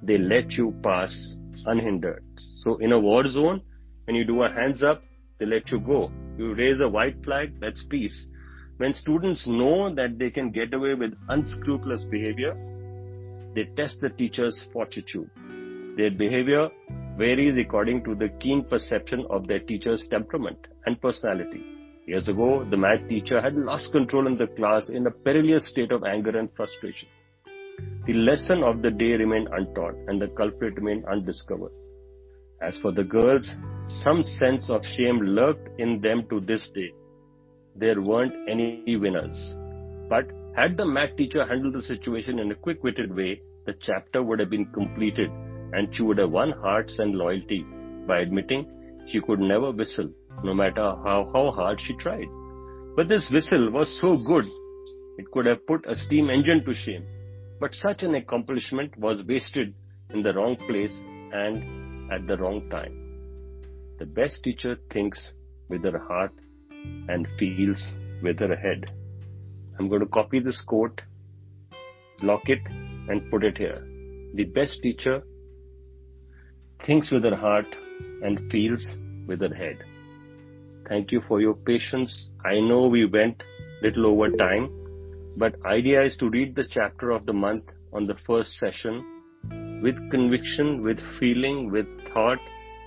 they let you pass unhindered. So in a war zone, when you do a hands up, they let you go. You raise a white flag, that's peace. When students know that they can get away with unscrupulous behavior, they test the teacher's fortitude. Their behavior varies according to the keen perception of their teacher's temperament and personality. Years ago, the math teacher had lost control in the class in a perilous state of anger and frustration. The lesson of the day remained untaught and the culprit remained undiscovered. As for the girls, some sense of shame lurked in them to this day. There weren't any winners. But had the math teacher handled the situation in a quick-witted way, the chapter would have been completed and she would have won hearts and loyalty by admitting she could never whistle, no matter how hard she tried. But this whistle was so good, it could have put a steam engine to shame. But such an accomplishment was wasted in the wrong place and at the wrong time. The best teacher thinks with her heart and feels with her head. I'm going to copy this quote, lock it, and put it here. The best teacher thinks with her heart and feels with her head. Thank you for your patience. I know we went little over time, but idea is to read the chapter of the month on the first session with conviction, with feeling, with thought,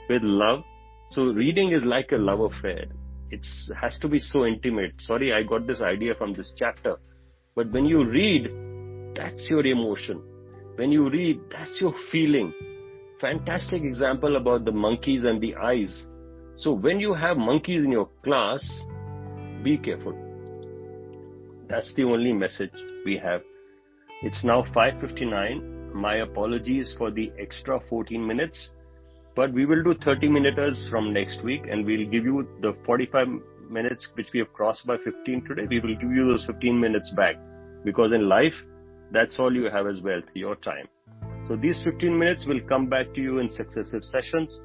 with love. So reading is like a love affair. It has to be so intimate. Sorry, I got this idea from this chapter. But when you read, that's your emotion. When you read, that's your feeling. Fantastic example about the monkeys and the eyes. So when you have monkeys in your class, be careful. That's the only message we have. It's now 5:59. My apologies for the extra 14 minutes. But we will do 30-minuters from next week and we'll give you the 45 minutes which we have crossed by 15 today. We will give you those 15 minutes back because in life, that's all you have as wealth, your time. So these 15 minutes will come back to you in successive sessions.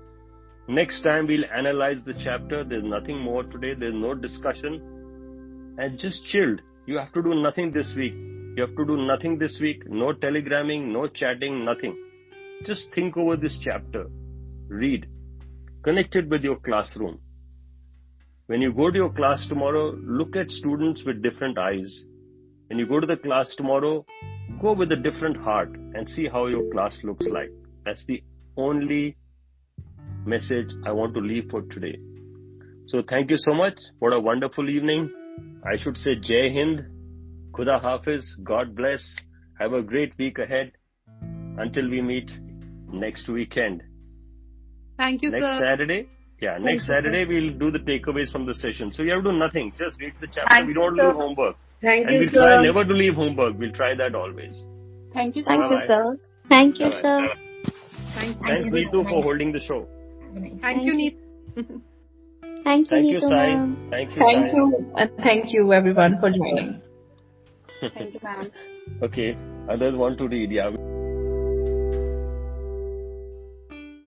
Next time we'll analyze the chapter. There's nothing more today. There's no discussion. And just chilled. You have to do nothing this week. You have to do nothing this week. No telegramming, no chatting, nothing. Just think over this chapter. Read. Connect it with your classroom. When you go to your class tomorrow, look at students with different eyes. When you go to the class tomorrow, go with a different heart and see how your class looks like. That's the only message I want to leave for today. So thank you so much. What a wonderful evening. I should say Jai Hind, Khuda Hafiz, God bless. Have a great week ahead. Until we meet next weekend. Thank you, Next sir. Saturday. Yeah, next Saturday we'll do the takeaways from the session. So you have to do nothing. Just read the chapter. We don't do homework. Thank And you, we'll sir. try never to leave homework. We'll try that always. Thank you, sir. Thank you, Bye-bye. sir. Thank you, Bye-bye. sir. Thanks, Neetu, for holding the show. Thank you, Neet. Thank you, Thank you, Neetu Sai. ma'am. Thank you, Thank Sai. you, and thank you everyone for joining. Thank you, ma'am. Okay, others want to read. Yeah.